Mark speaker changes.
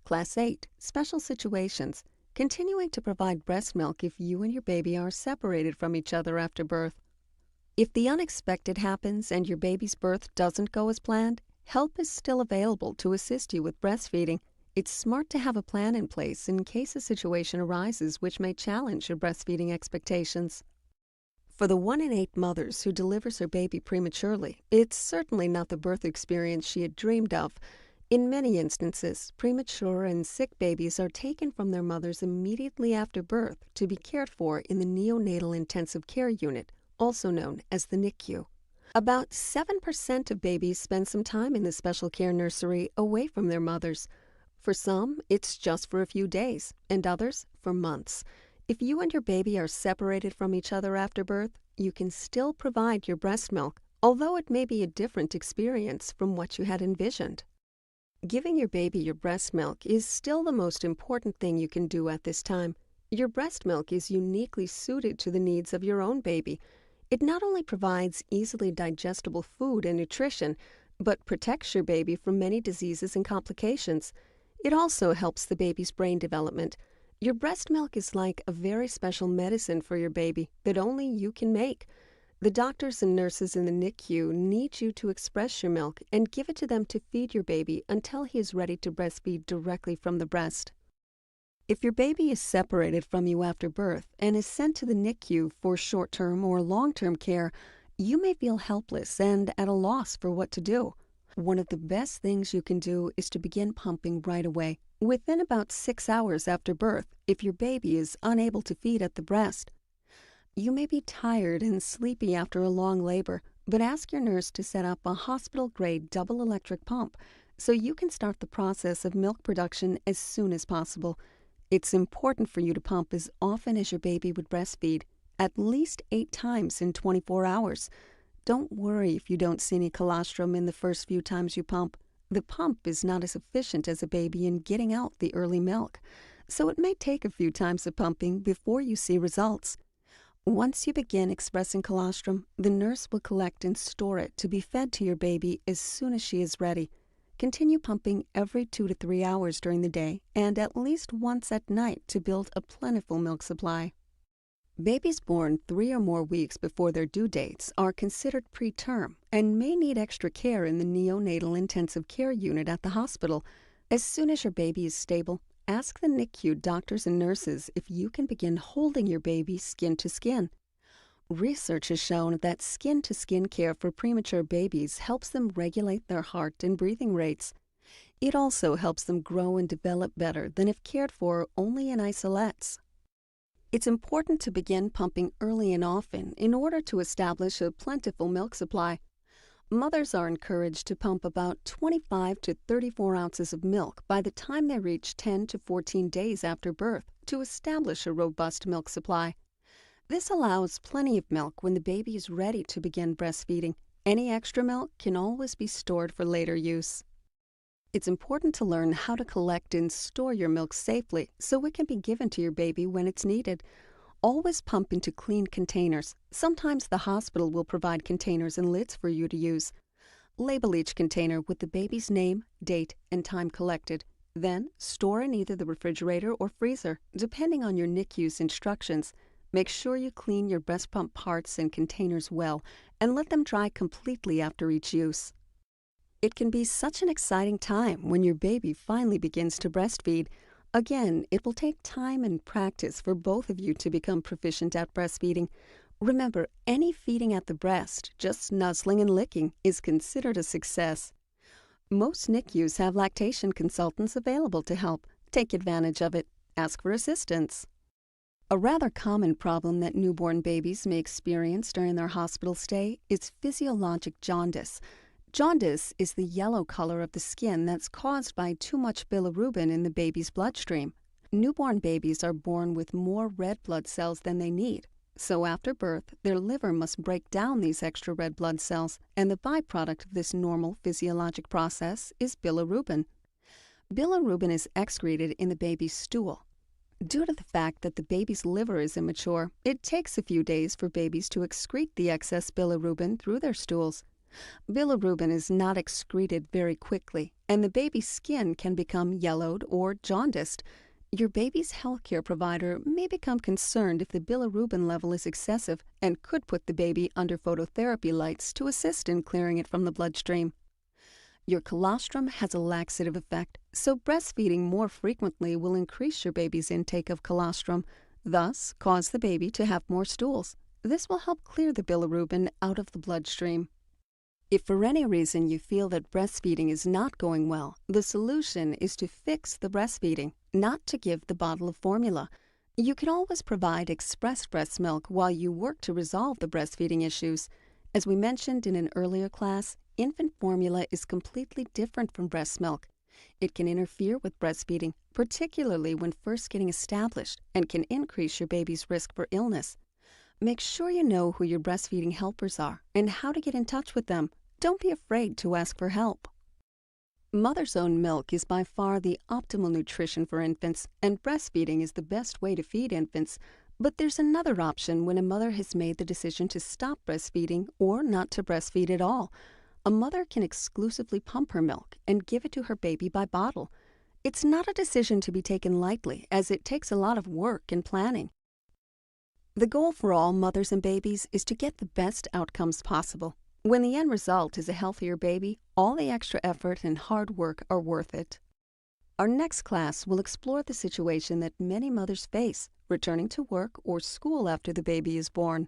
Speaker 1: Class 8, special situations. Continuing to provide breast milk if you and your baby are separated from each other after birth. If the unexpected happens and your baby's birth doesn't go as planned, help is still available to assist you with breastfeeding. It's smart to have a plan in place in case a situation arises which may challenge your breastfeeding expectations. For the 1 in 8 mothers who delivers her baby prematurely, it's certainly not the birth experience she had dreamed of. In many instances, premature and sick babies are taken from their mothers immediately after birth to be cared for in the neonatal intensive care unit, also known as the NICU. About 7% of babies spend some time in the special care nursery away from their mothers. For some, it's just for a few days, and others for months. If you and your baby are separated from each other after birth, you can still provide your breast milk, although it may be a different experience from what you had envisioned. Giving your baby your breast milk is still the most important thing you can do at this time. Your breast milk is uniquely suited to the needs of your own baby. It not only provides easily digestible food and nutrition, but protects your baby from many diseases and complications. It also helps the baby's brain development. Your breast milk is like a very special medicine for your baby that only you can make. The doctors and nurses in the NICU need you to express your milk and give it to them to feed your baby until he is ready to breastfeed directly from the breast. If your baby is separated from you after birth and is sent to the NICU for short-term or long-term care, you may feel helpless and at a loss for what to do. One of the best things you can do is to begin pumping right away, within about 6 hours after birth, if your baby is unable to feed at the breast. You may be tired and sleepy after a long labor, but ask your nurse to set up a hospital-grade double electric pump so you can start the process of milk production as soon as possible. It's important for you to pump as often as your baby would breastfeed, at least 8 times in 24 hours. Don't worry if you don't see any colostrum in the first few times you pump. The pump is not as efficient as a baby in getting out the early milk, so it may take a few times of pumping before you see results. Once you begin expressing colostrum, the nurse will collect and store it to be fed to your baby as soon as she is ready. Continue pumping every 2 to 3 hours during the day and at least once at night to build a plentiful milk supply. Babies born 3 or more weeks before their due dates are considered preterm and may need extra care in the neonatal intensive care unit at the hospital. As soon as your baby is stable, ask the NICU doctors and nurses if you can begin holding your baby skin to skin. Research has shown that skin-to-skin care for premature babies helps them regulate their heart and breathing rates. It also helps them grow and develop better than if cared for only in isolettes. It's important to begin pumping early and often in order to establish a plentiful milk supply. Mothers are encouraged to pump about 25 to 34 ounces of milk by the time they reach 10 to 14 days after birth to establish a robust milk supply. This allows plenty of milk when the baby is ready to begin breastfeeding. Any extra milk can always be stored for later use. It's important to learn how to collect and store your milk safely so it can be given to your baby when it's needed. Always pump into clean containers. Sometimes the hospital will provide containers and lids for you to use. Label each container with the baby's name, date, and time collected. Then, store in either the refrigerator or freezer, depending on your NICU's instructions. Make sure you clean your breast pump parts and containers well and let them dry completely after each use. It can be such an exciting time when your baby finally begins to breastfeed. Again, it will take time and practice for both of you to become proficient at breastfeeding. Remember, any feeding at the breast, just nuzzling and licking, is considered a success. Most NICUs have lactation consultants available to help. Take advantage of it. Ask for assistance. A rather common problem that newborn babies may experience during their hospital stay is physiologic jaundice. Jaundice is the yellow color of the skin that's caused by too much bilirubin in the baby's bloodstream. Newborn babies are born with more red blood cells than they need, so after birth, their liver must break down these extra red blood cells, and the byproduct of this normal physiologic process is bilirubin. Bilirubin is excreted in the baby's stool. Due to the fact that the baby's liver is immature, it takes a few days for babies to excrete the excess bilirubin through their stools. Bilirubin is not excreted very quickly, and the baby's skin can become yellowed or jaundiced. Your baby's healthcare provider may become concerned if the bilirubin level is excessive and could put the baby under phototherapy lights to assist in clearing it from the bloodstream. Your colostrum has a laxative effect, so breastfeeding more frequently will increase your baby's intake of colostrum, thus cause the baby to have more stools. This will help clear the bilirubin out of the bloodstream. If for any reason you feel that breastfeeding is not going well, the solution is to fix the breastfeeding, not to give the bottle of formula. You can always provide express breast milk while you work to resolve the breastfeeding issues. As we mentioned in an earlier class, infant formula is completely different from breast milk. It can interfere with breastfeeding, particularly when first getting established, and can increase your baby's risk for illness. Make sure you know who your breastfeeding helpers are and how to get in touch with them. Don't be afraid to ask for help. Mother's own milk is by far the optimal nutrition for infants, and breastfeeding is the best way to feed infants. But there's another option when a mother has made the decision to stop breastfeeding or not to breastfeed at all. A mother can exclusively pump her milk and give it to her baby by bottle. It's not a decision to be taken lightly, as it takes a lot of work and planning. The goal for all mothers and babies is to get the best outcomes possible. When the end result is a healthier baby, all the extra effort and hard work are worth it. Our next class will explore the situation that many mothers face, returning to work or school after the baby is born.